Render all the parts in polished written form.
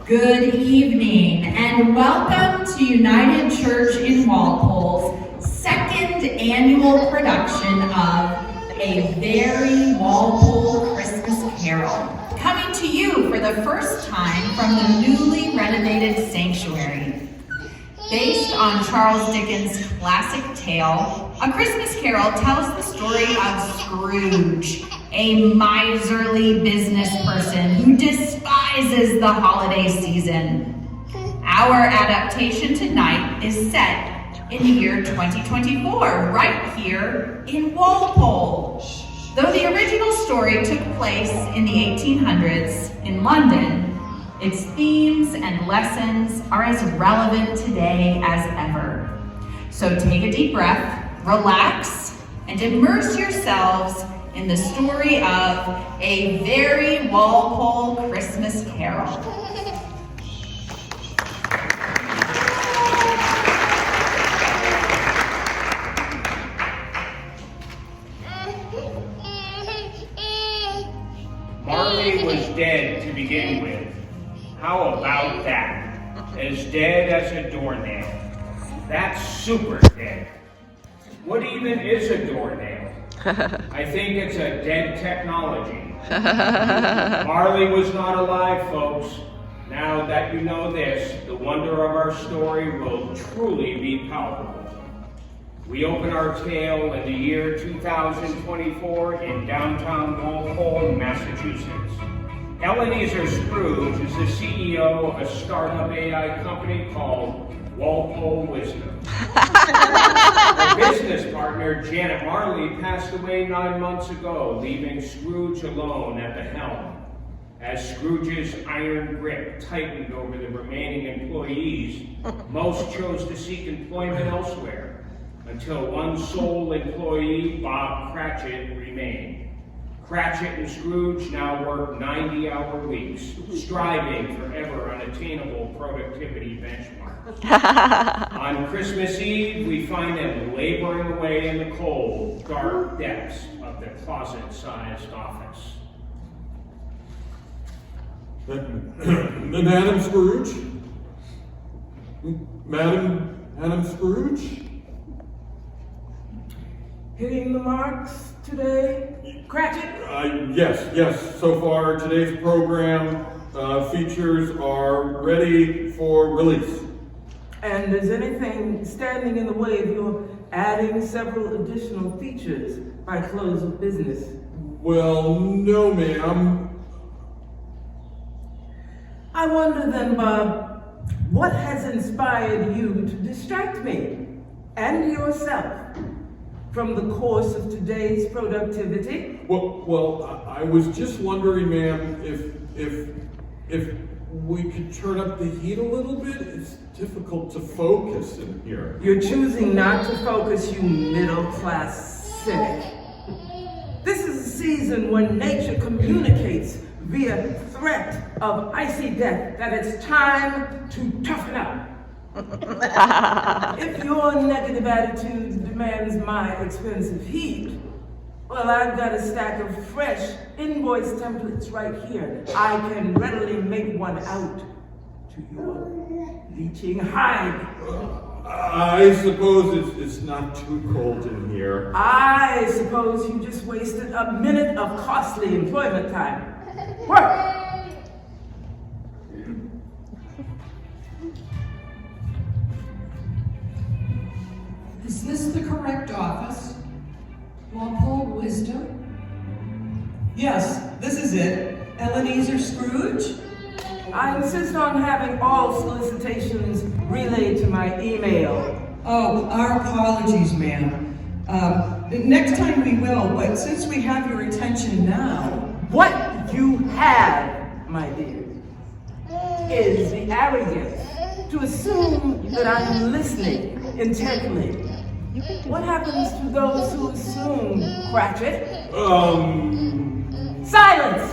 Good evening, and welcome to United Church in Walpole's second annual production of A Very Walpole Christmas Carol, coming to you for the first time from the newly renovated sanctuary. Based on Charles Dickens' classic tale, A Christmas Carol tells the story of Scrooge, a miserly business person who despises the holiday season. Our adaptation tonight is set in the year 2024, right here in Walpole. Though the original story took place in the 1800s in London, its themes and lessons are as relevant today as ever. So take a deep breath, relax, and immerse yourselves in the story of A Very Walpole Christmas Carol. Marley was dead to begin with. How about that? As dead as a doornail. That's super dead. What even is a doornail? I think it's a dead technology. Marley was not alive, folks. Now that you know this, the wonder of our story will truly be palpable. We open our tale in the year 2024 in downtown Walpole, Massachusetts. Ebenezer Scrooge is the CEO of a startup AI company called Walpole Wisdom. Her business partner, Janet Marley, passed away 9 months ago, leaving Scrooge alone at the helm. As Scrooge's iron grip tightened over the remaining employees, most chose to seek employment elsewhere, until one sole employee, Bob Cratchit, remained. Cratchit and Scrooge now work 90-hour weeks, striving for ever unattainable productivity benchmarks. On Christmas Eve, we find them laboring away in the cold, dark depths of the closet-sized office. Madam Scrooge? Madam Scrooge? Hitting the marks today, Cratchit? Yes. So far, today's program features are ready for release. And is anything standing in the way of your adding several additional features by close of business? Well, no, ma'am. I wonder then, Bob, what has inspired you to distract me and yourself from the course of today's productivity? Well, I was just wondering, ma'am, if we could turn up the heat a little bit. It's difficult to focus in here. You're choosing not to focus, you middle-class cynic. This is a season when nature communicates via threat of icy death that it's time to toughen up. If your negative attitude demands my expensive heat, well, I've got a stack of fresh invoice templates right here. I can readily make one out to your leaching hide. I suppose it's not too cold in here. I suppose you just wasted a minute of costly employment time. Work! Is this the correct office? Walpole Wisdom? Yes, this is it. Ebenezer Scrooge? I insist on having all solicitations relayed to my email. Oh, our apologies, ma'am. Next time we will, but since we have your attention now... What you have, my dear, is the arrogance to assume that I'm listening intently. What happens to those who assume, Cratchit? Silence!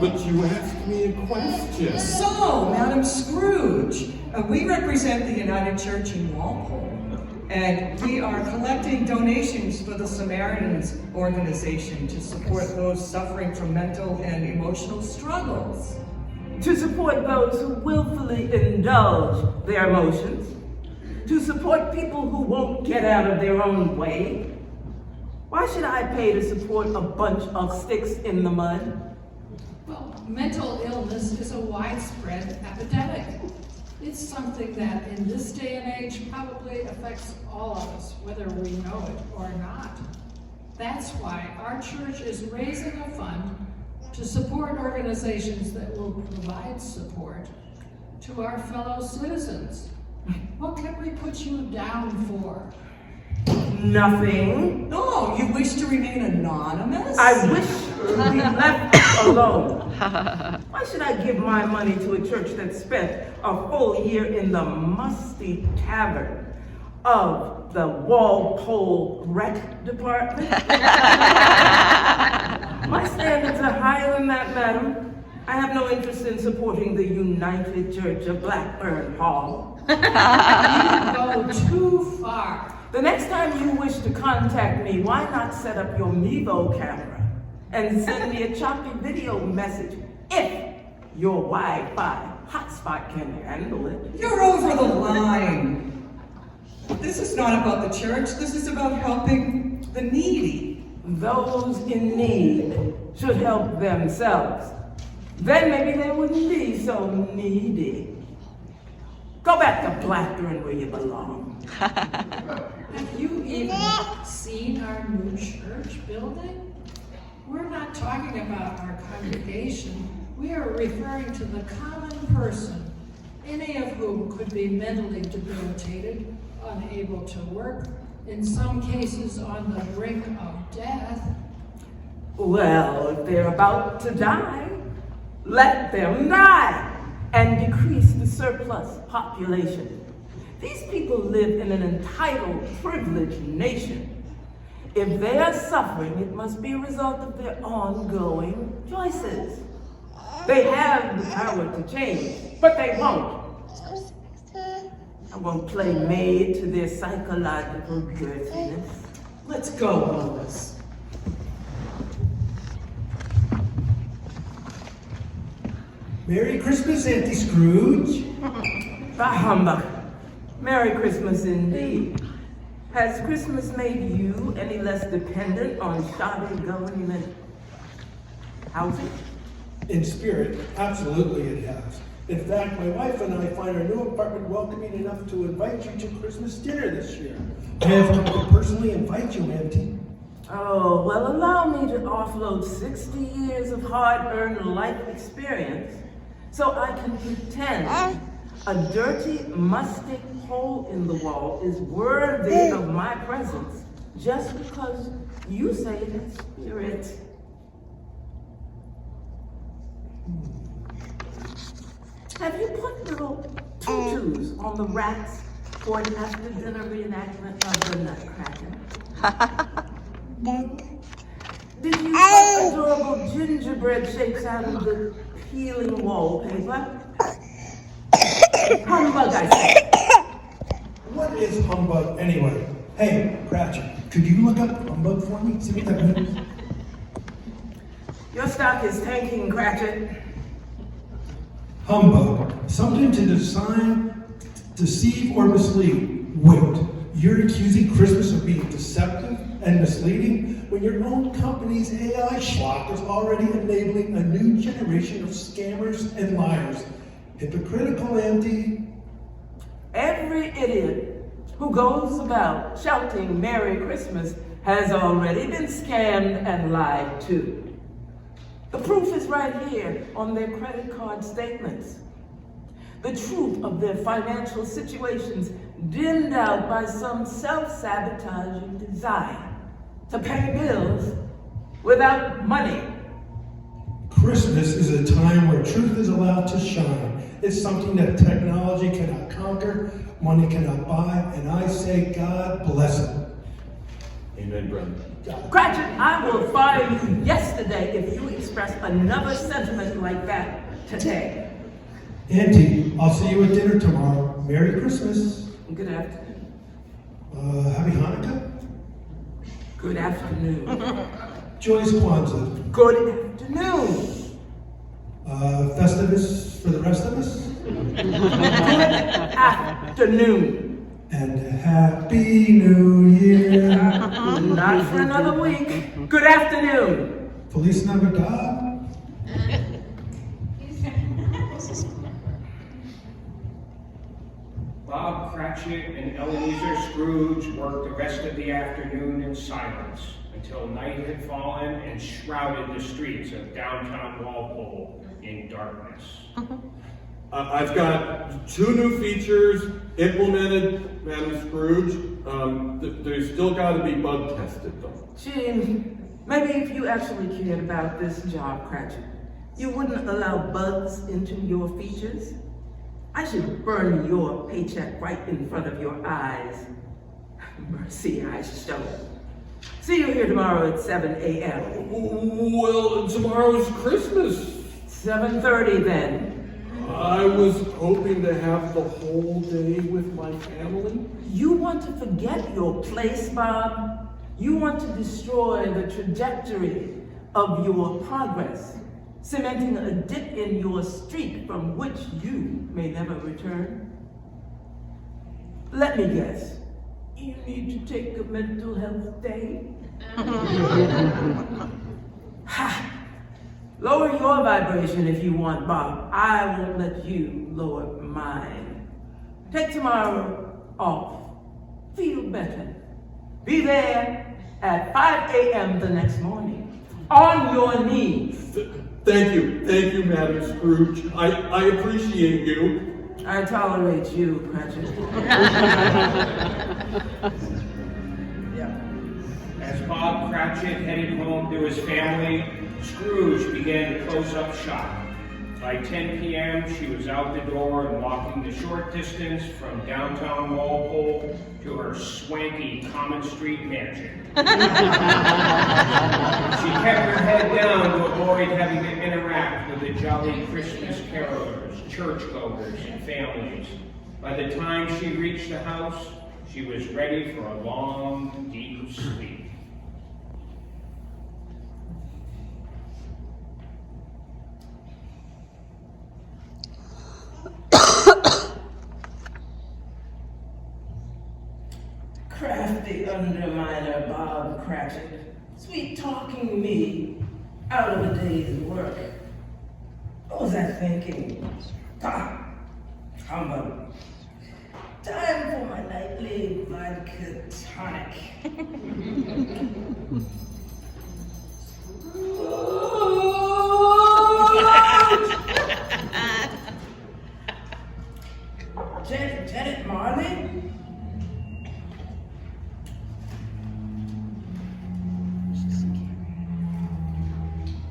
But you asked me a question. So, Madam Scrooge, we represent the United Church in Walpole, and we are collecting donations for the Samaritans organization to support those suffering from mental and emotional struggles. to support those who willfully indulge their emotions, to support people who won't get out of their own way. Why should I pay to support a bunch of sticks in the mud? Well, mental illness is a widespread epidemic. It's something that in this day and age probably affects all of us, whether we know it or not. That's why our church is raising a fund to support organizations that will provide support to our fellow citizens. What can we put you down for? Nothing. No, you wish to remain anonymous? I wish to be left alone. Why should I give my money to a church that spent a full year in the musty tavern of the Walpole Rec Department? My standards are higher than that, madam. I have no interest in supporting the United Church of Blackburn Hall. You go too far. The next time you wish to contact me, why not set up your Mevo camera and send me a choppy video message if your Wi-Fi hotspot can handle it? You're over the line. This is not about the church. This is about helping the needy. Those in need should help themselves. Then maybe they wouldn't be so needy. Go back to Blackburn where you belong. Have you even seen our new church building? We're not talking about our congregation. We are referring to the common person, any of whom could be mentally debilitated, unable to work, in some cases on the brink of death. Well, if they're about to die, let them die and decrease the surplus population. These people live in an entitled, privileged nation. If they are suffering, it must be a result of their ongoing choices. They have the power to change, but they won't. I won't play maid to their psychological girthiness. Let's go, Lois. Merry Christmas, Auntie Scrooge. Bah humbug. Merry Christmas indeed. Has Christmas made you any less dependent on shoddy government housing? In spirit, absolutely it has. In fact, my wife and I find our new apartment welcoming enough to invite you to Christmas dinner this year. I have come to personally invite you, Auntie. Oh, well, allow me to offload 60 years of hard-earned life experience so I can pretend a dirty, musty hole in the wall is worthy of my presence just because you say it in spirit. Have you put little tutus on the rats for an after-dinner reenactment of the Nutcracker? Did you put adorable gingerbread shapes out of the peeling wallpaper? Humbug, I say. What is humbug anyway? Hey, Cratchit, could you look up humbug for me? See what that means? Your stock is tanking, Cratchit. Humbug, something to design, deceive, or mislead. Wait, you're accusing Christmas of being deceptive and misleading when your own company's AI schlock is already enabling a new generation of scammers and liars. Hypocritical, Auntie. Every idiot who goes about shouting Merry Christmas has already been scammed and lied to. The proof is right here on their credit card statements. The truth of their financial situations dimmed out by some self-sabotaging desire to pay bills without money. Christmas is a time where truth is allowed to shine. It's something that technology cannot conquer, money cannot buy, and I say God bless it. Amen, brother. Cratchit, I will fire you yesterday if you express another sentiment like that today. Auntie, I'll see you at dinner tomorrow. Merry Christmas. Good afternoon. Happy Hanukkah. Good afternoon. Joyous Kwanzaa. Good afternoon. Festivus the rest of us. Good afternoon. And a Happy New Year. Not for another week. Good afternoon. Feliz Navidad. Bob Cratchit and Ebenezer Scrooge worked the rest of the afternoon in silence until night had fallen and shrouded the streets of downtown Walpole in darkness. I've got 2 new features implemented, Madam Scrooge. They've still got to be bug tested, though. Gee, maybe if you actually cared about this job, Cratchit, you wouldn't allow bugs into your features. I should burn your paycheck right in front of your eyes. Mercy, I shall. See you here tomorrow at 7 a.m. Well, tomorrow's Christmas. 7:30 then. I was hoping to have the whole day with my family. You want to forget your place, Bob? You want to destroy the trajectory of your progress, cementing a dip in your streak from which you may never return? Let me guess. You need to take a mental health day? Ha! Lower your vibration if you want, Bob. I won't let you lower mine. Take tomorrow off. Feel better. Be there at 5 a.m. the next morning. On your knees. Thank you, Madam Scrooge. I appreciate you. I tolerate you, Cratchit. As Bob Cratchit headed home to his family, Scrooge began to close up shop. By 10 p.m., she was out the door and walking the short distance from downtown Walpole to her swanky Common Street mansion. She kept her head down to avoid having to interact with the jolly Christmas carolers, churchgoers, and families. By the time she reached the house, she was ready for a long, deep sleep. Crafty underminer Bob Cratchit, sweet-talking me out of a day's work. What was I thinking? Humbug. Time for my nightly vodka tonic. Janet Marley?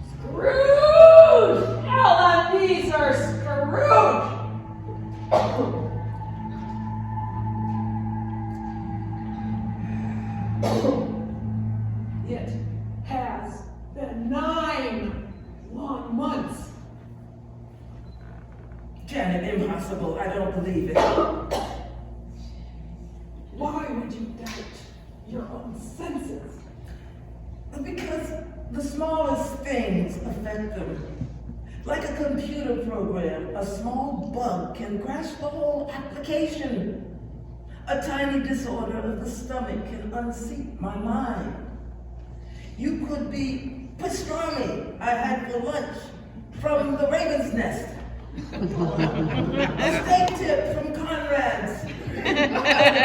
Scrooge! Ebenezer Scrooge! It has been 9 long months. Janet, impossible. I don't believe it. Why would you doubt your own senses? Because the smallest things affect them. Like a computer program, a small bug can crash the whole application. A tiny disorder of the stomach can unseat my mind. You could be pastrami I had for lunch from the Raven's Nest. A steak tip from Conrad's. A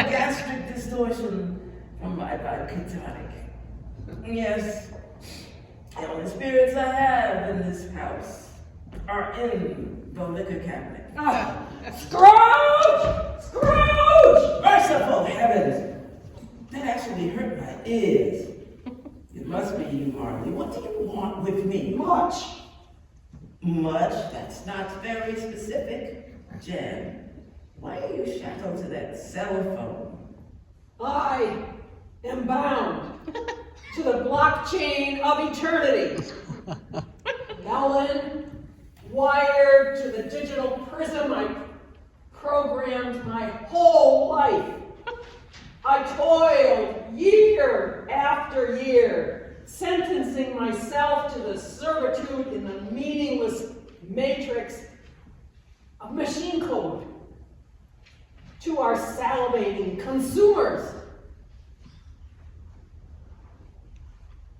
gastric distortion from my vodka tonic. Yes, the only spirits I have in this house are in the liquor cabinet. Scrooge! Scrooge! Merciful heavens! That actually hurt my ears. It must be you, Marley. What do you want with me? Much. Much? That's not very specific. Jen, why are you shackled to that cell phone? I am bound to the blockchain of eternity. Ellen, wired to the digital prism I programmed my whole life. I toiled year after year, sentencing myself to the servitude in the meaningless matrix of machine code to our salivating consumers.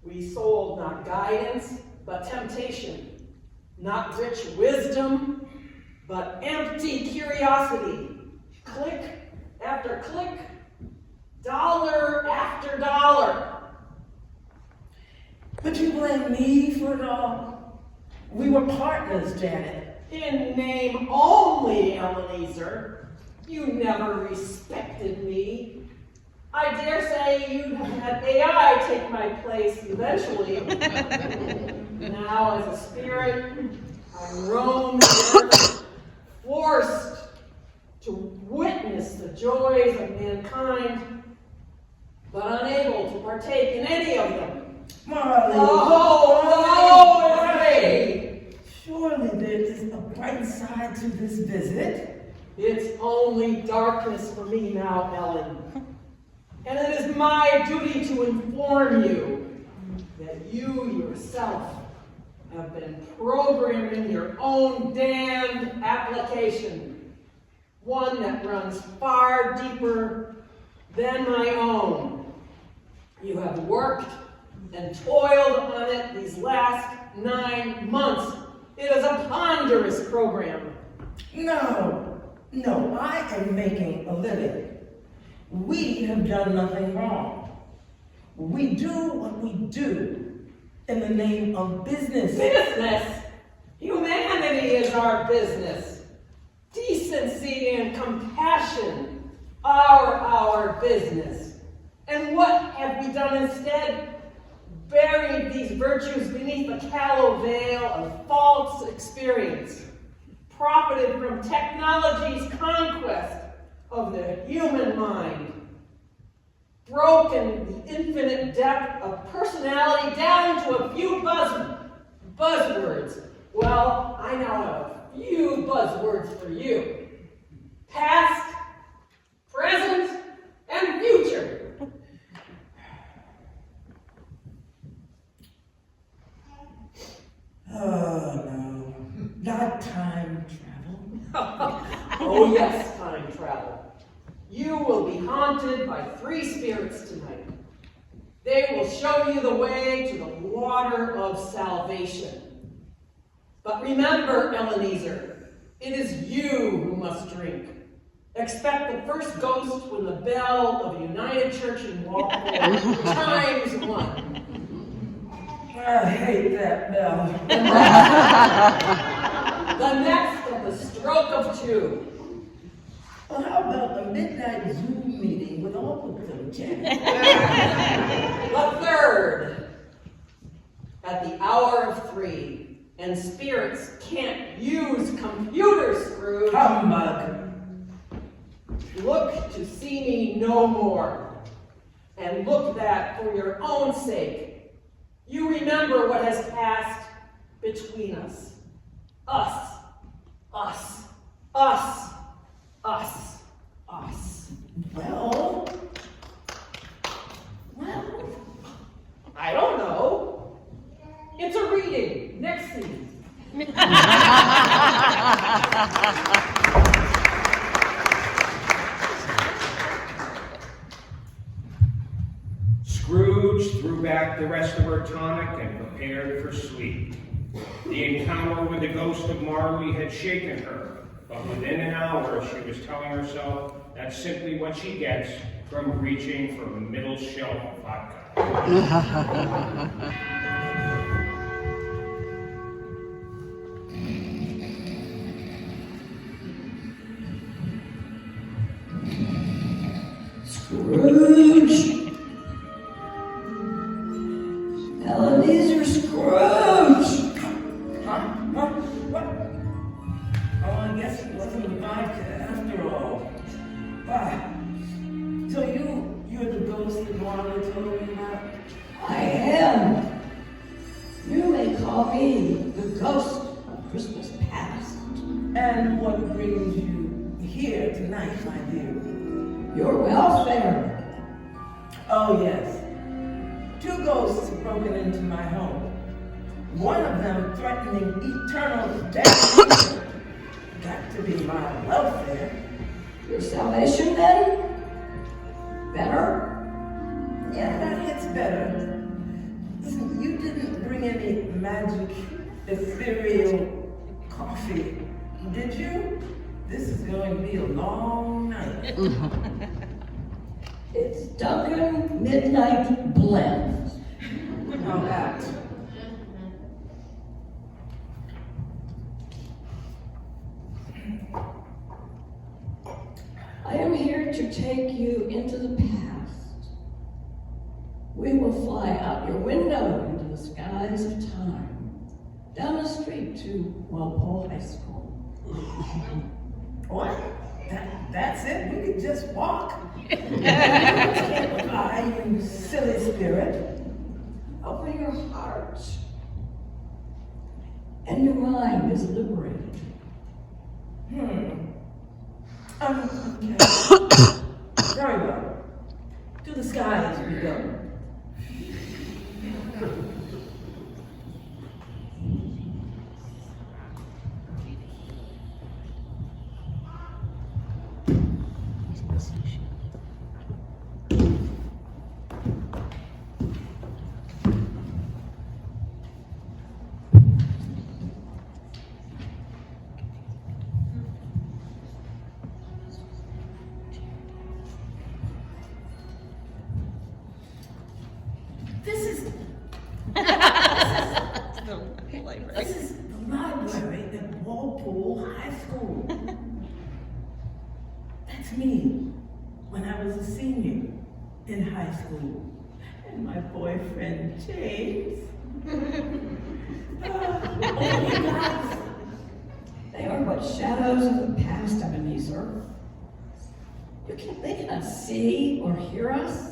We sold not guidance, but temptation, not rich wisdom, but empty curiosity. Click after click, dollar after dollar. But you blame me for it all? We were partners, Janet. In name only, Ebenezer. You never respected me. I dare say you'd have had AI take my place eventually. Now, as a spirit, I roam the earth, forced to witness the joys of mankind, but unable to partake in any of them. Marley. Oh, no way! Surely there is a bright side to this visit. It's only darkness for me now, Ellen. And it is my duty to inform you that you yourself have been programming your own damned application, one that runs far deeper than my own. You have worked and toiled on it these last 9 months. It is a ponderous program. No, I am making a living. We have done nothing wrong. We do what we do in the name of business. Business? Humanity is our business. Decency and compassion are our business. And what have we done instead? Buried these virtues beneath a callow veil of false experience. Profited from technology's conquest of the human mind, broken the infinite depth of personality down to a few buzzwords. Well, I now have a few buzzwords for you. Past, present, and future. Oh, no. Not time travel. Oh yes, time travel. You will be haunted by 3 spirits tonight. They will show you the way to the water of salvation. But remember, Ebenezer, it is you who must drink. Expect the first ghost when the bell of United Church in Walpole chimes 1. I hate that bell. The next of the stroke of 2. Well, how about the midnight Zoom meeting with all of them, Janet? The third, at the hour of 3, and spirits can't use computers, Scrooge. Humbug. Look to see me no more, and look that for your own sake, you remember what has passed between us. Us. Well, I don't know. It's a reading. Next scene. Scrooge threw back the rest of her tonic and prepared for sleep. The encounter with the ghost of Marley had shaken her, but within an hour she was telling herself that's simply what she gets from reaching for middle shelf vodka. Scrooge! Ebenezer Scrooge! What? Oh, I guess it wasn't the vodka after all. So you're the ghost that Marley told me about? I am. You may call me the ghost of Christmas past. And what brings you here tonight, my dear? Your welfare. Oh, yes. 2 ghosts have broken into my home. One of them threatening eternal death. got to be my welfare. Your salvation then? Better? Yeah, that hits better. Listen, you didn't bring any magic, ethereal coffee, did you? This is going to be a long night. It's Dunkin' Midnight Blend. How that? I am here to take you into the past. We will fly out your window into the skies of time, down the street to Walpole High School. What? That's it? We could just walk? You can't fly, you silly spirit. Open your heart, and your mind is liberated. Okay. Very well. To the skies we go. This is the library at Walpole High School. That's me when I was a senior in high school. And my boyfriend, James. They are but shadows of the past, Ebenezer. They cannot see or hear us.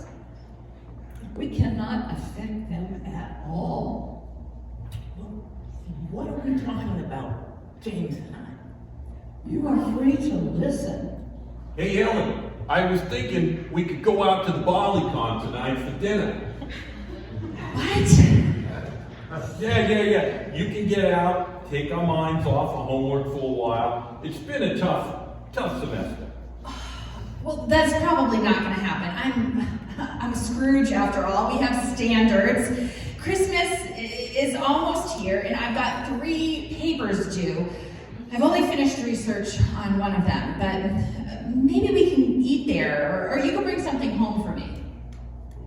We cannot affect them at all. What are we talking about, James and I? You are free to listen. Hey, Ellen, I was thinking we could go out to the BollyCon tonight for dinner. What? Yeah. You can get out, take our minds off of homework for a while. It's been a tough semester. Well, that's probably not going to happen. I'm a Scrooge after all. We have standards. Christmas is almost here, and I've got 3 papers due. I've only finished research on one of them, but maybe we can eat there, or you can bring something home for me.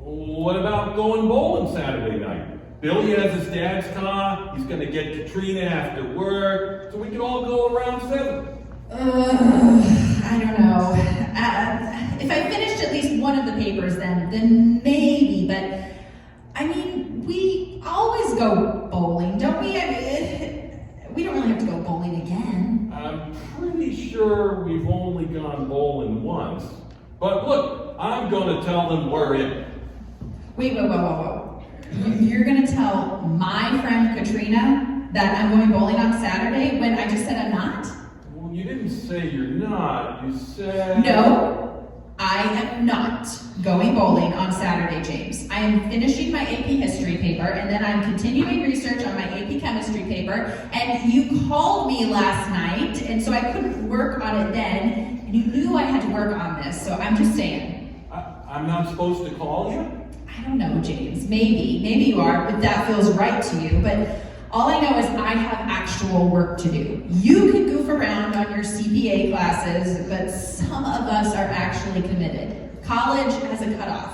What about going bowling Saturday night? Billy has his dad's car. He's going to get Katrina after work, so we can all go around 7. I don't know. If I finished at least one of the papers, then maybe. But I mean, we always go bowling, don't we? I mean, we don't really have to go bowling again. I'm pretty sure we've only gone bowling once. But look, I'm going to tell them we're in. Wait, whoa. You're gonna tell my friend Katrina that I'm going bowling on Saturday when I just said I'm not? Well, you didn't say you're not. You said... No, I am not going bowling on Saturday, James. I am finishing my AP History paper, and then I'm continuing research on my AP Chemistry paper, and you called me last night, and so I couldn't work on it then, and you knew I had to work on this, so I'm just saying. I'm not supposed to call you? I don't know, James. Maybe you are, but that feels right to you. But all I know is I have actual work to do. You can goof around on your CPA classes, but some of us are actually committed. College has a cutoff.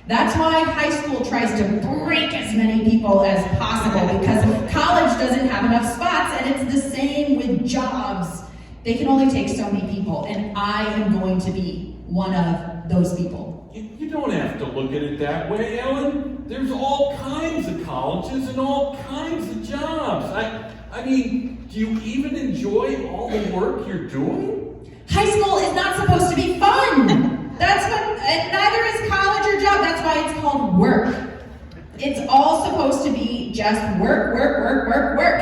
That's why high school tries to break as many people as possible, because college doesn't have enough spots, and it's the same with jobs. They can only take so many people, and I am going to be one of those people. You don't have to look at it that way, Ellen. There's all kinds of colleges and all kinds of jobs. I mean, do you even enjoy all the work you're doing? High school is not supposed to be fun. Neither is college or job. That's why it's called work. It's all supposed to be just work.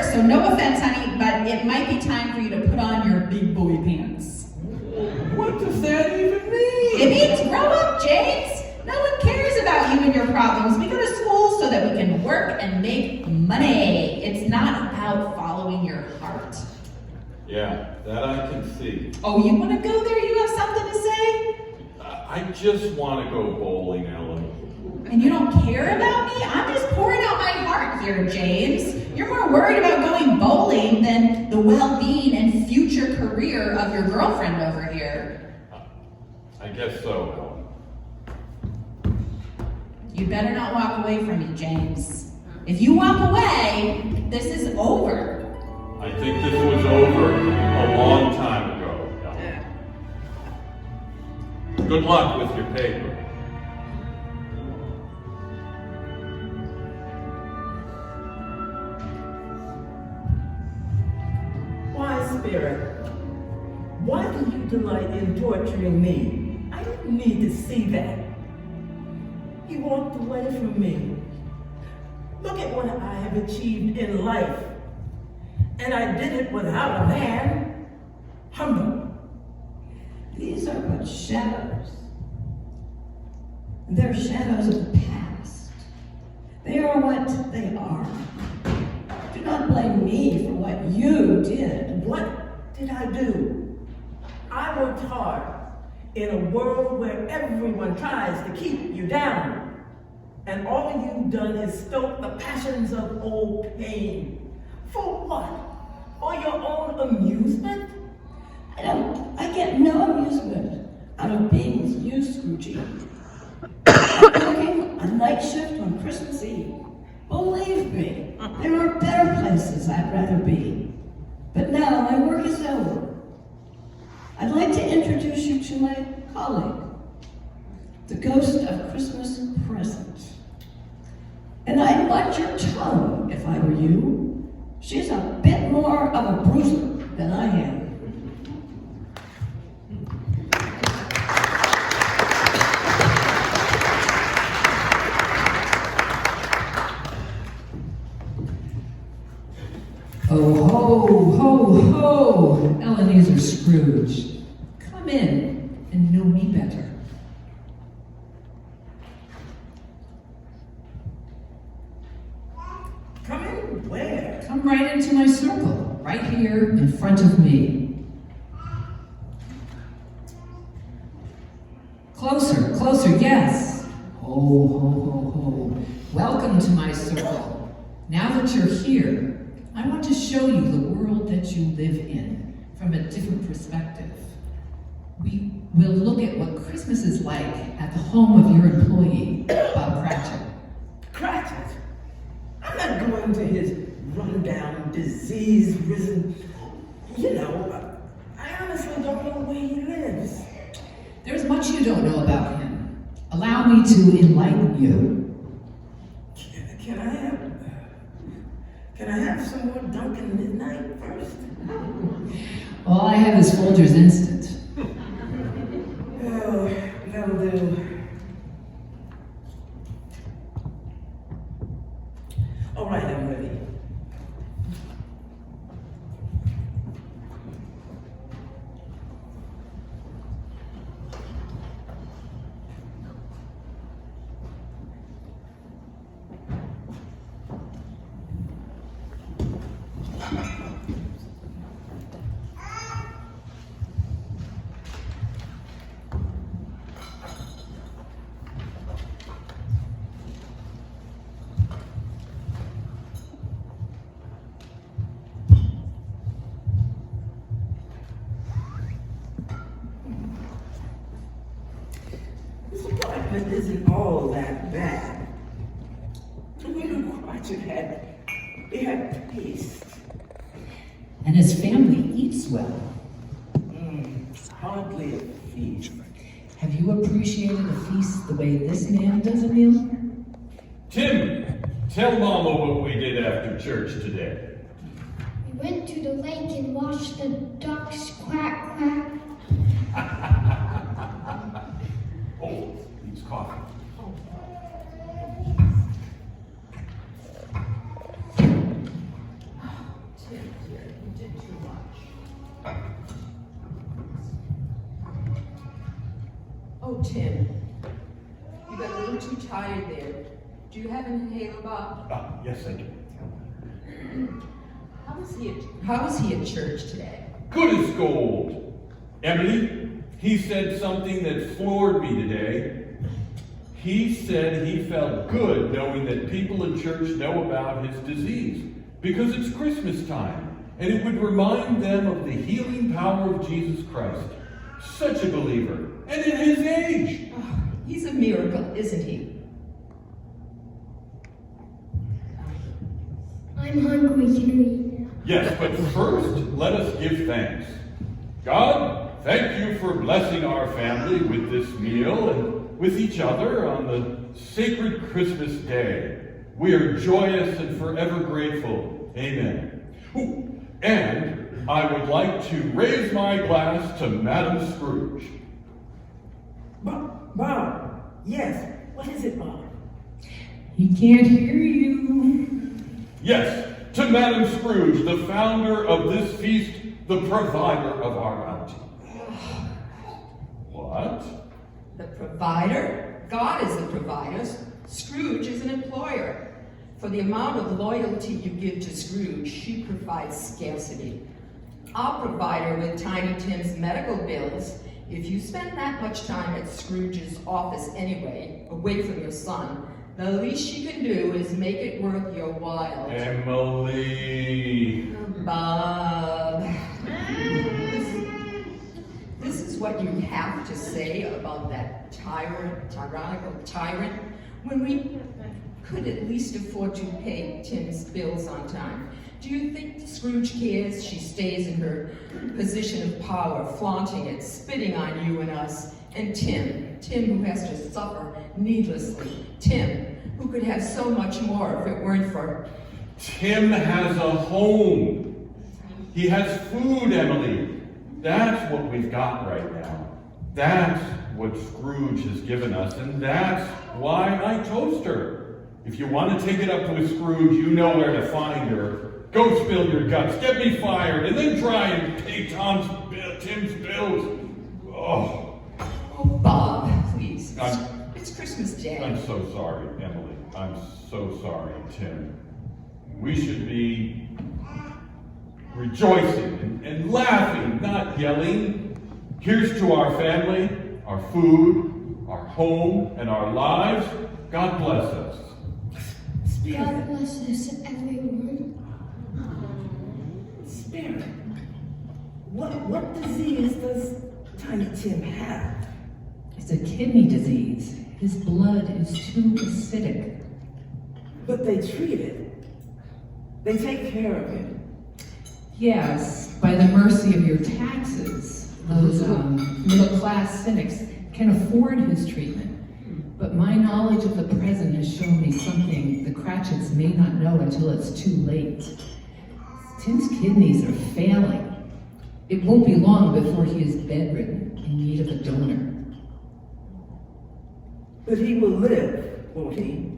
So no offense, honey, but it might be time for you to put on your big boy pants. What does that even mean? It means grow up, James. No one cares about you and your problems. We go to school so that we can work and make money. It's not about following your heart. Yeah, that I can see. Oh, you want to go there? You have something to say? I just want to go bowling, Ellen. And you don't care about me? I'm just pouring out my heart here, James. You're more worried about going bowling than the well-being and future career of your girlfriend over here. I guess so, Ellen. You better not walk away from me, James. If you walk away, this is over. I think this was over a long time ago, Ellen. Good luck with your paper. Why, Spirit? Why do you delight in torturing me? I didn't need to see that. He walked away from me. Look at what I have achieved in life. And I did it without a man. Humble. These are but shadows. They're shadows of the past. They are what they are. Do not blame me for what you did. What did I do? I worked hard in a world where everyone tries to keep you down. And all you've done is stoke the passions of old pain. For what? For your own amusement? I get no amusement out of being with you, Scroogey. I'm working a night shift on Christmas Eve. Believe me, there are better places I'd rather be. But now my work is over. I'd like to introduce you to my colleague, the ghost of Christmas present. And I'd watch your tongue if I were you. She's a bit more of a bruiser than I am. Oh, ho, ho, ho, Ebenezer Scrooge. Come in and know me better. Come in where? Come right into my circle, right here in front of me. Closer, closer, yes. Ho, ho, ho, ho. Welcome to my circle. Now that you're here, I want to show you the world that you live in from a different perspective. We will look at what Christmas is like at the home of your employee, Bob Cratchit. Cratchit? I'm not going to his rundown, disease-risen... You know, I honestly don't know where he lives. There's much you don't know about him. Allow me to enlighten you. Can I have some more Dunkin' Midnight first? All I have is Folgers Instant. Oh, that'll do. All right, I'm ready. It isn't all that bad. You know, Cratchit had taste. And his family eats well. Hardly a feast. Have you appreciated a feast the way this man does a meal? Tim, tell Mama what we did after church today. We went to the lake and watched the ducks quack quack. Oh, he's coughing. Oh, Tim, you got a little too tired there. Do you have an inhaler, Bob? Yes, I do. How was he at church today? good as gold. Emily, he said something that floored me today. He said he felt good knowing that people in church know about his disease because it's Christmas time, and it would remind them of the healing power of Jesus Christ. Such a believer, and at his age. Oh, he's a miracle, isn't he? I'm hungry, can we eat now? Yes, but first, let us give thanks. God, thank you for blessing our family with this meal and with each other on the sacred Christmas day. We are joyous and forever grateful. Amen. Ooh, and I would like to raise my glass to Madam Scrooge. Bob, yes, what is it, Bob? He can't hear you. Yes, to Madam Scrooge, the founder of this feast, the provider of our bounty. What? The provider? God is the provider. Scrooge is an employer. For the amount of loyalty you give to Scrooge, she provides scarcity. I'll provide her with Tiny Tim's medical bills. If you spend that much time at Scrooge's office anyway, away from your son, the least she can do is make it worth your while. Emily. Bob. This is what you have to say about that tyrannical tyrant, when we could at least afford to pay Tim's bills on time. Do you think Scrooge cares? She stays in her position of power, flaunting it, spitting on you and us. And Tim who has to suffer needlessly. Tim, who could have so much more if it weren't for... Tim has a home. He has food, Emily. That's what we've got right now. That's what Scrooge has given us, and that's why I toast her. If you want to take it up with Scrooge, you know where to find her. Go spill your guts, get me fired, and then try and pay Tim's bills. Oh, Bob, please. It's Christmas Day. I'm so sorry, Emily. I'm so sorry, Tim. We should be rejoicing and laughing, not yelling. Here's to our family, our food, our home, and our lives. God bless us. God bless us, everyone. Spirit, what disease does Tiny Tim have? It's a kidney disease. His blood is too acidic. But they treat it. They take care of it. Yes, by the mercy of your taxes, those middle-class cynics can afford his treatment. But my knowledge of the present has shown me something the Cratchits may not know until it's too late. Tim's kidneys are failing. It won't be long before he is bedridden, in need of a donor. But he will live, won't he?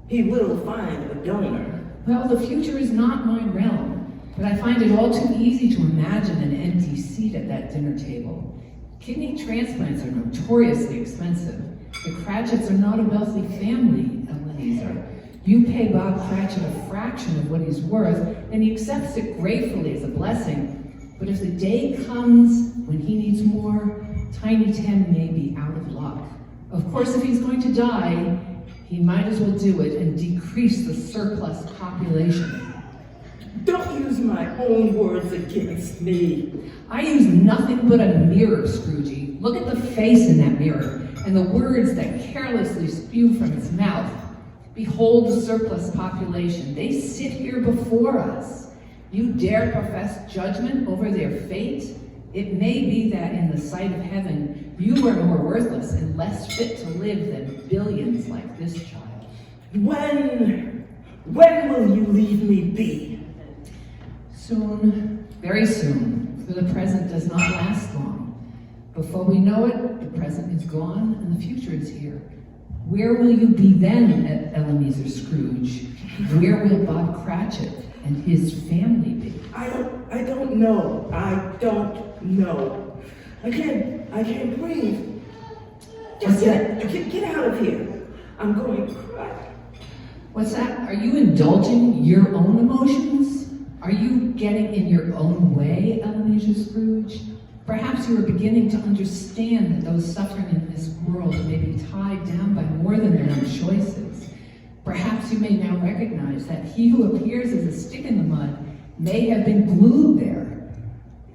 He will find a donor. Well, the future is not my realm, but I find it all too easy to imagine an empty seat at that dinner table. Kidney transplants are notoriously expensive. The Cratchits are not a wealthy family, Ebenezer. You pay Bob Cratchit a fraction of what he's worth, and he accepts it gratefully as a blessing. But if the day comes when he needs more, Tiny Tim may be out of luck. Of course, if he's going to die, he might as well do it and decrease the surplus population. Don't use my own words against me. I use nothing but a mirror, Scroogey. Look at the face in that mirror and the words that carelessly spew from its mouth. Behold the surplus population. They sit here before us. You dare profess judgment over their fate? It may be that in the sight of heaven, you are more worthless and less fit to live than billions like this child. When will you leave me be? Soon, very soon, for the present does not last long. Before we know it, the present is gone and the future is here. Where will you be then, Ebenezer Scrooge? Where will Bob Cratchit and his family be? I don't know. I don't know. I can't breathe. Just get out of here. I'm going to cry. What's that? Are you indulging your own emotions? Are you getting in your own way, Ebenezer Scrooge? Perhaps you are beginning to understand that those suffering in this world may be tied down by more than their own choices. Perhaps you may now recognize that he who appears as a stick in the mud may have been glued there.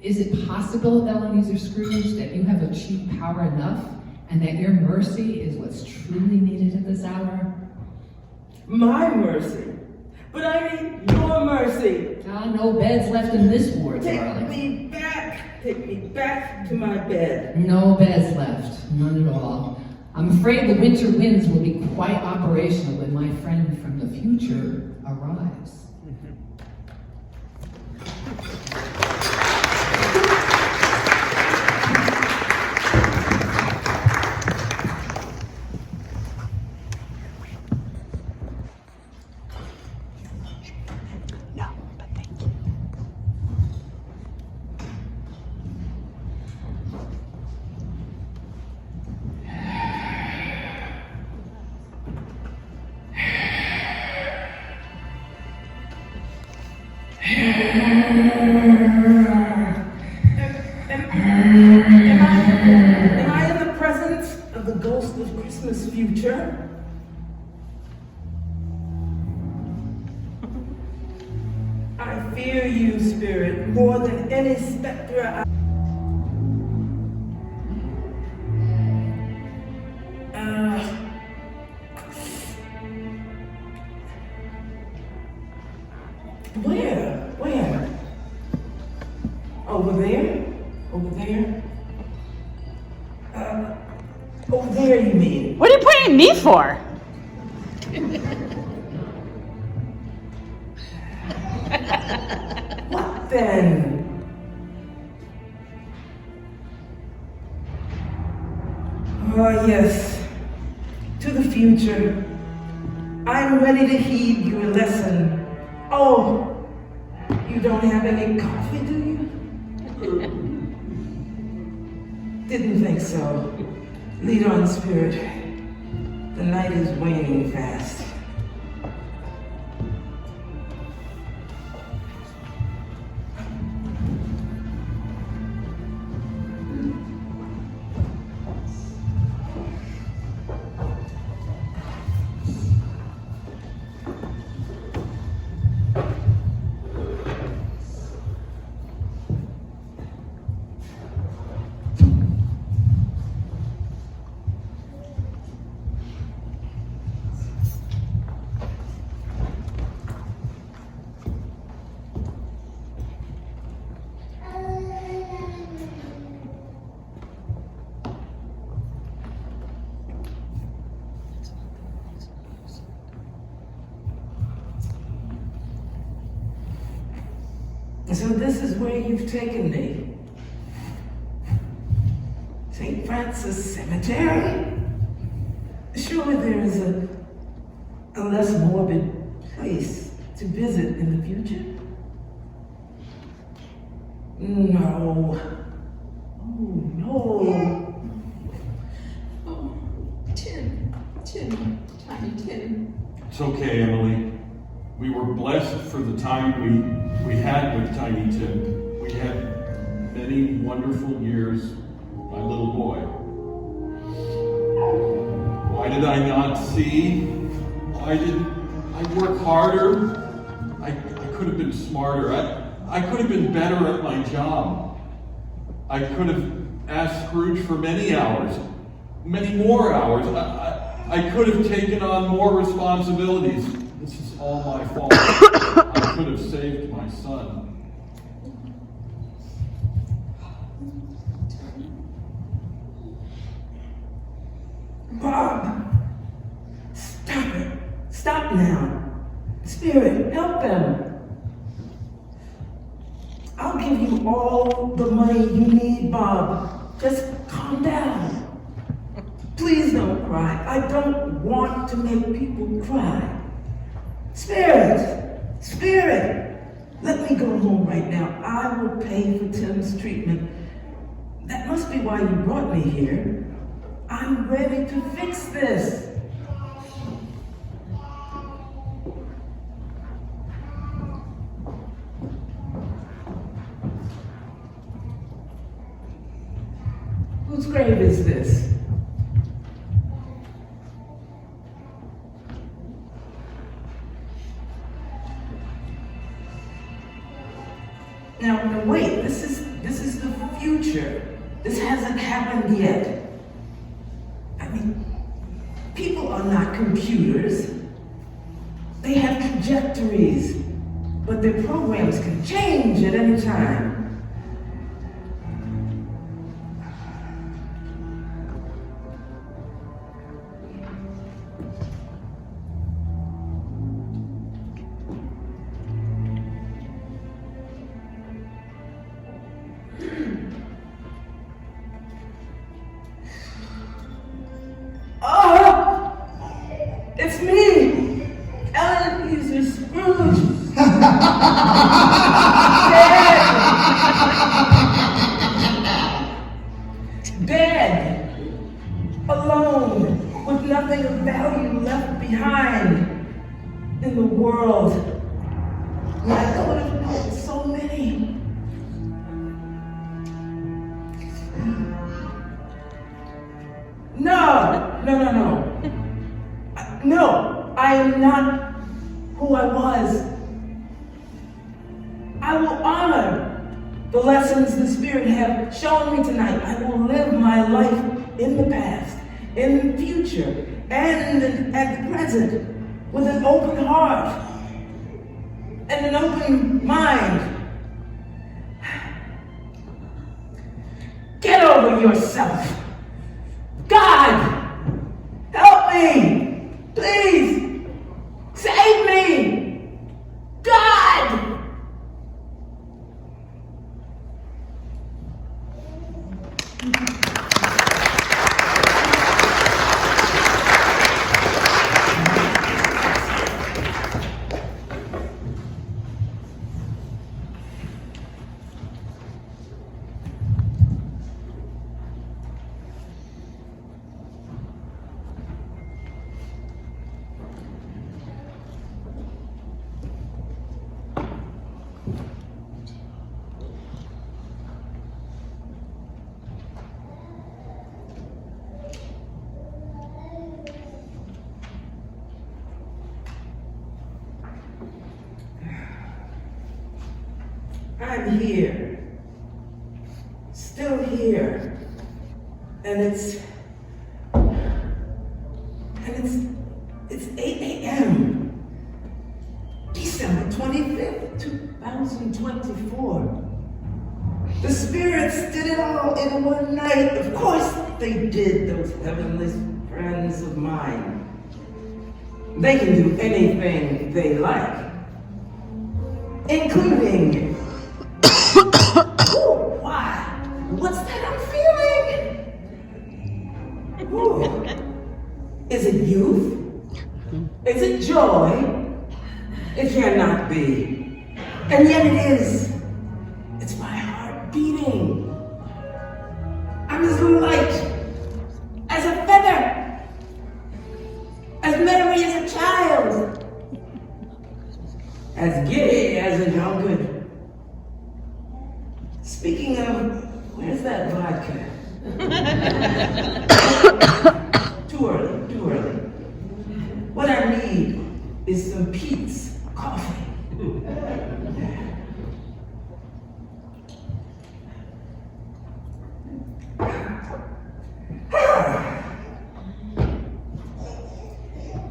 Is it possible, Ebenezer Scrooge, that you have achieved power enough and that your mercy is what's truly needed at this hour? My mercy? But I need your mercy. No beds left in this ward, Take darling. me back. Take me back to my bed. No beds left, none at all. I'm afraid the winter winds will be quite operational when my friend from the future arrives. Am I in the presence of the ghost of Christmas future? I fear you, spirit, more than any specter Where? Over there? Over there? Over there, you mean? What are you pointing at me for? What then? Oh, yes. To the future. I'm ready to heed your lesson. Oh, you don't have any coffee, do you? Didn't think so. Lead on, spirit. The night is waning fast. So this is where you've taken me. St. Francis Cemetery? Surely there is a less morbid place to visit in the future? No. Oh, no. Oh, Tim, Tiny Tim. It's okay, Emily. We were blessed for the time we had with Tiny Tim. We had many wonderful years, my little boy. Why did I not see? Why didn't I work harder? I could have been smarter. I could have been better at my job. I could have asked Scrooge for many hours, many more hours. I could have taken on more responsibilities. This is all my fault. I could have saved my son. Bob! Stop it. Stop now. Spirit, help them. I'll give you all the money you need, Bob. Just calm down. Please don't cry. I don't want to make people cry. Spirit, let me go home right now. I will pay for Tim's treatment. That must be why you brought me here. I'm ready to fix this. grave is this? Now wait, this is the future. This hasn't happened yet. I mean, people are not computers. They have trajectories, but their programs can change at any time. It's me, Ellen Easer Scrooge. Dead, alone, with nothing of value left behind in the world. And I could have known so many. No, I am not who I was. I will honor the lessons the Spirit have shown me tonight. I will live my life in the past, in the future, and at the present with an open heart and an open mind. Get over yourself. God, help me. Please, save me! God! I'm here, still here, and it's 8 a.m. December 25th, 2024. The spirits did it all in one night. Of course they did, those heavenly friends of mine. They can do anything they like, including why? What's that I'm feeling? Ooh. Is it youth? Is it joy? It cannot be. And yet it is. It's my heart beating. I'm as light as a feather, as merry as a child, as giddy as a drunkard. Speaking of, where's that vodka? Too early. What I need is some Pete's coffee.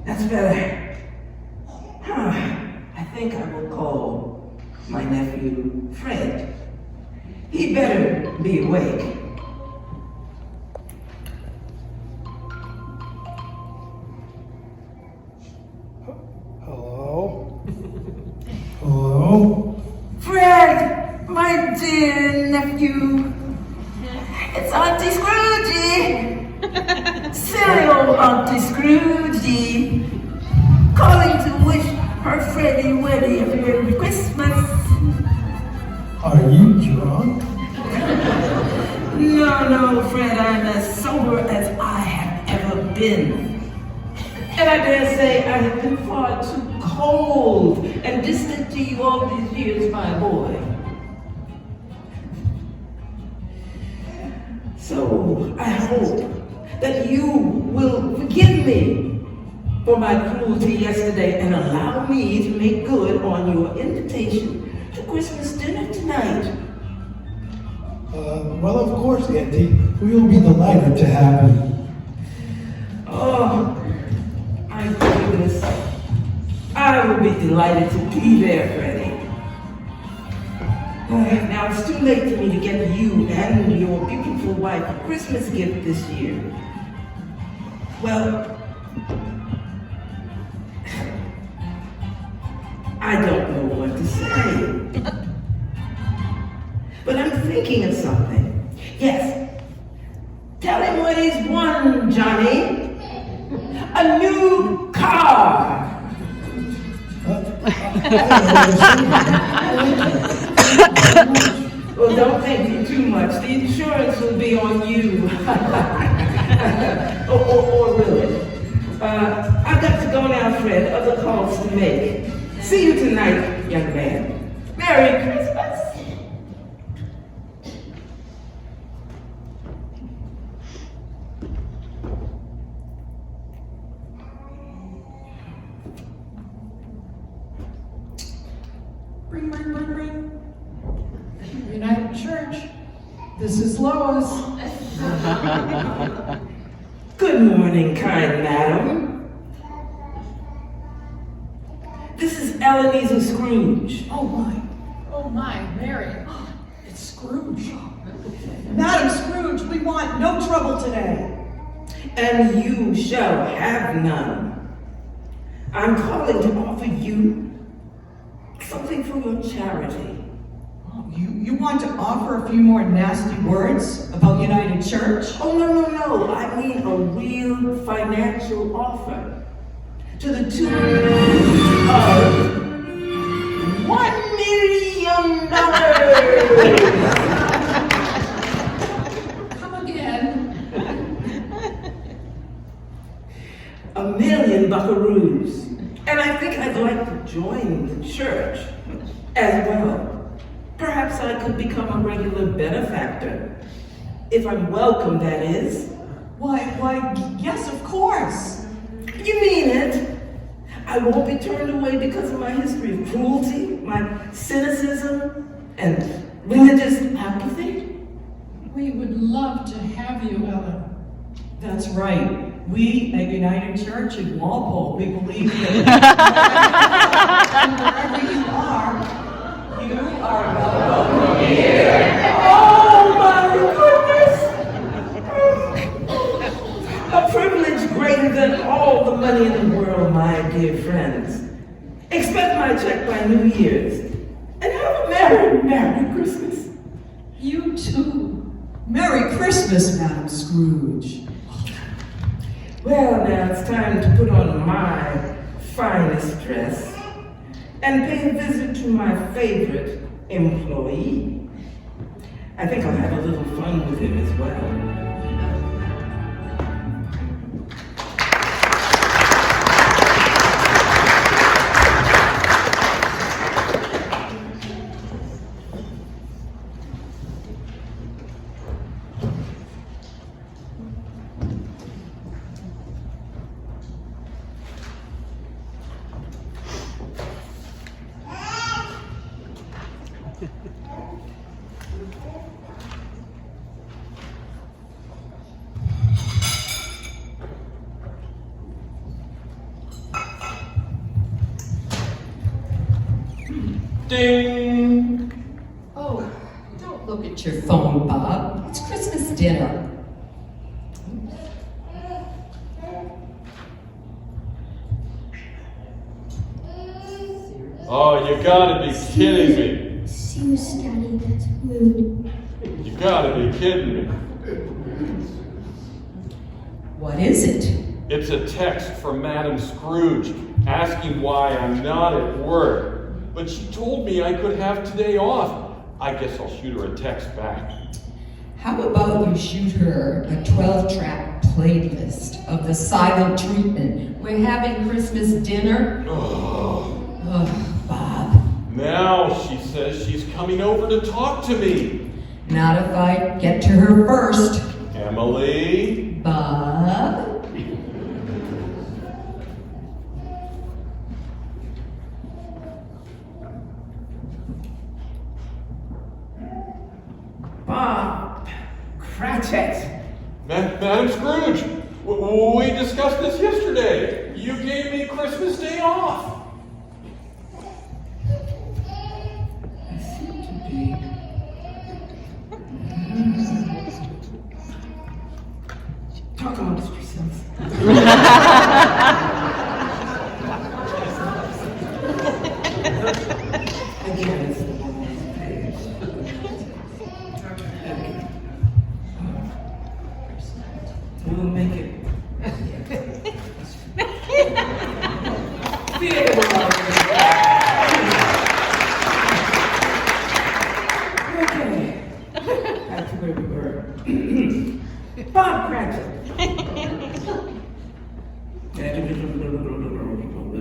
That's better. I think I will call my nephew Fred. He better be awake. Hello? Hello? Fred, my dear nephew. It's Auntie Scroogey. Silly old Auntie Scroogey. Calling to wish her Freddy Weddy a Merry Christmas. Are you drunk? No, Fred, I'm as sober as I have ever been. And I dare say I have been far too cold and distant to you all these years, my boy. So, I hope that you will forgive me for my cruelty yesterday and allow me to make good on your invitation to Christmas dinner tonight. Well, of course, Auntie. We will be delighted to have you. Oh, my goodness. I will be delighted to be there, Freddie. Now, it's too late for me to get you and your beautiful wife a Christmas gift this year. Well, I don't know what to say. But I'm thinking of something. Yes. Tell him what he's won, Johnny. A new car. Well, don't thank you too much. The insurance will be on you. or really. I've got to go now, Fred. Other calls to make. See you tonight, young man. Merry Christmas. Ring, ring, ring, ring. United Church, this is Lois. Good morning, kind madam. This is Ebenezer Scrooge. Oh my, Mary. It's Scrooge. Madam Scrooge, we want no trouble today. And you shall have none. I'm calling to offer you something for your charity. You want to offer a few more nasty words about United Church? Oh, no. I mean a real financial offer to the tune of $1 million. Come again. $1 million buckaroos. And I think I'd like to join the church as well. Perhaps I could become a regular benefactor. If I'm welcome, that is. Why, yes, of course. You mean it? I won't be turned away because of my history of cruelty, my cynicism, and religious apathy? We would love to have you, Ellen. That's right. We at United Church in Walpole, we believe that wherever you are welcome here. Oh my goodness! A privilege greater than all the money in the world, my dear friends. Expect my check by New Year's. And have a Merry Christmas. You too. Merry Christmas, Madam Scrooge. Well, now it's time to put on my finest dress and pay a visit to my favorite employee. I think I'll have a little fun with him as well. Ding! Oh, don't look at your phone, Bob. It's Christmas dinner. Oh, you gotta be kidding me. Serious, Daddy, that's rude. You gotta be kidding me. What is it? It's a text from Madam Scrooge asking why I'm not at work. But she told me I could have today off. I guess I'll shoot her a text back. How about you shoot her a 12-track playlist of the silent treatment? We're having Christmas dinner. Oh, Bob. Now she says she's coming over to talk to me. Not if I get to her first. Am Emily. Bob. Bob Cratchit. Madam Scrooge, we discussed this yesterday. You gave me Christmas Day off. I seem to be. Talk amongst yourselves. Again, it's the wrong page. Okay. We'll make it. Okay. Back to where we were. Bob Cratchit.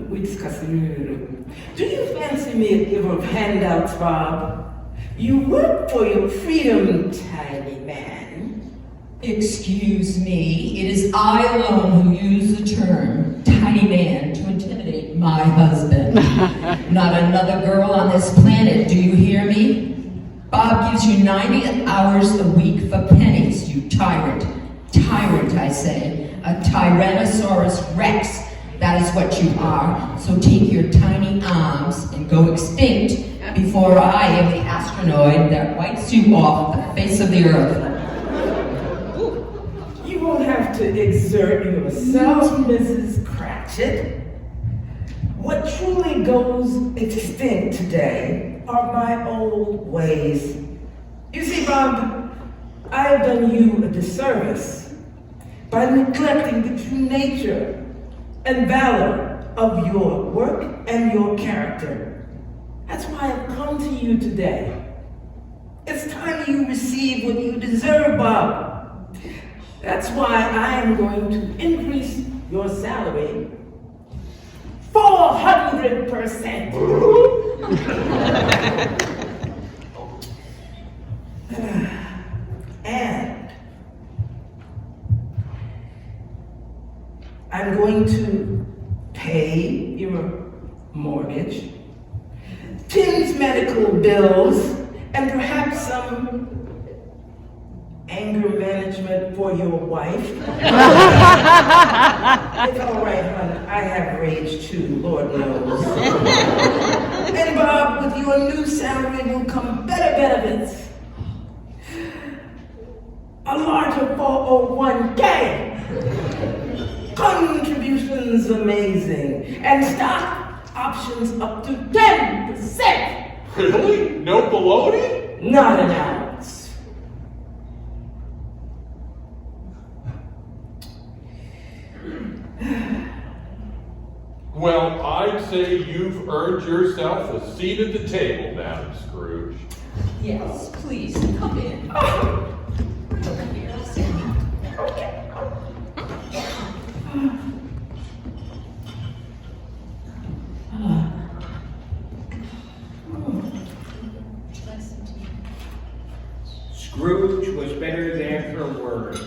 We discussed it. Do you fancy me a giver of handouts, Bob? You work for your freedom, tiny man. Excuse me, it is I alone who use the term tiny man to intimidate my husband. Not another girl on this planet, do you hear me? Bob gives you 90 hours a week for pennies, you tyrant. Tyrant, I say. A Tyrannosaurus Rex. That is what you are. So take your tiny arms and go extinct before I am the astronaut that wipes you off the face of the earth. You won't have to exert yourself, Mrs. Cratchit. What truly goes extinct today are my old ways. You see, Bob, I have done you a disservice by neglecting the true nature and valor of your work and your character. That's why I've come to you today. It's time you receive what you deserve, Bob. That's why I am going to increase your salary 400%. And I'm going to pay your mortgage, Tim's medical bills, and perhaps some anger management for your wife. It's all right, hon. I have rage too, Lord knows. And Bob, with your new salary will come better benefits. A larger 401k. Contributions amazing. And stock options up to 10%. Really? No baloney? Not an ounce. Well, I'd say you've earned yourself a seat at the table, Madam Scrooge. Yes, please, come in. Over here, sit. Scrooge was better than her word.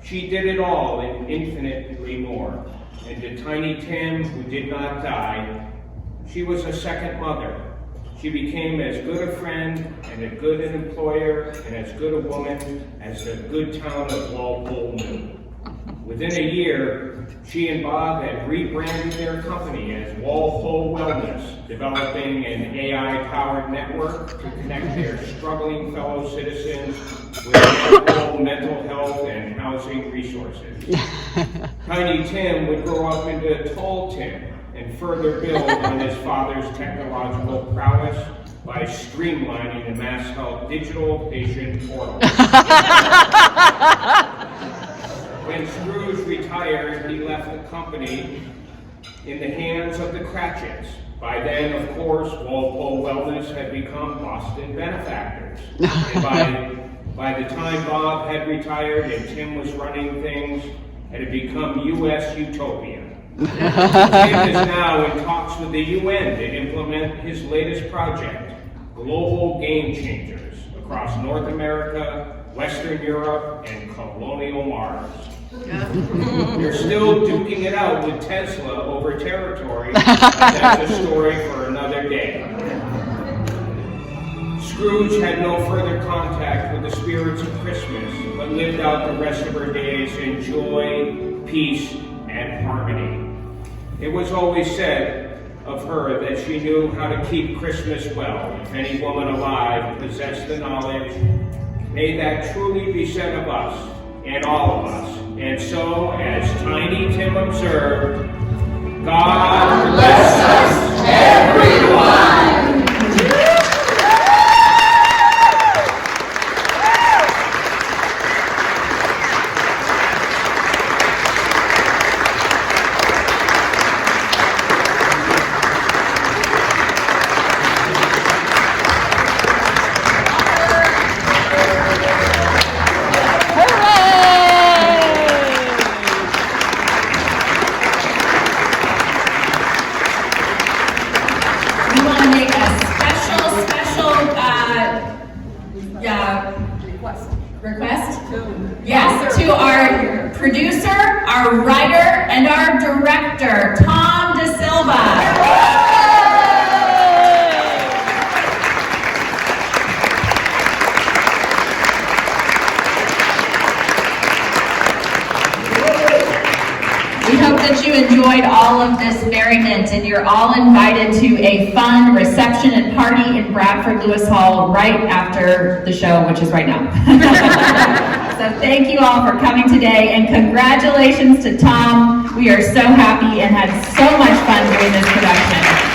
She did it all and infinitely more. And to Tiny Tim, who did not die, she was a second mother. She became as good a friend and as good an employer and as good a woman as the good town of Walpole knew. Within a year, she and Bob had rebranded their company as Walpole Wellness, developing an AI-powered network to connect their struggling fellow citizens with affordable mental health and housing resources. Tiny Tim would grow up into Tall Tim and further build on his father's technological prowess by streamlining the Mass Health digital patient portal. When Scrooge retired, he left the company in the hands of the Cratchits. By then, of course, Walpole Wellness had become Boston benefactors. And by the time Bob had retired and Tim was running things, it had become U.S. utopia. Tim is now in talks with the UN to implement his latest project, Global Game Changers, across North America, Western Europe, and colonial Mars. You're still duking it out with Tesla over territory. That's a story for another day. Scrooge had no further contact with the spirits of Christmas, but lived out the rest of her days in joy, peace, and harmony. It was always said of her that she knew how to keep Christmas well. If any woman alive possessed the knowledge, may that truly be said of us and all of us. And so, as Tiny Tim observed, God bless us, everyone! Request? Yes, to our producer, our writer, and our director, Tom DeSilva. We hope that you enjoyed all of this merriment, and you're all invited to a fun reception and party in Bradford Lewis Hall right after the show, which is right now. So thank you all for coming today, and congratulations to Tom. We are so happy and had so much fun doing this production.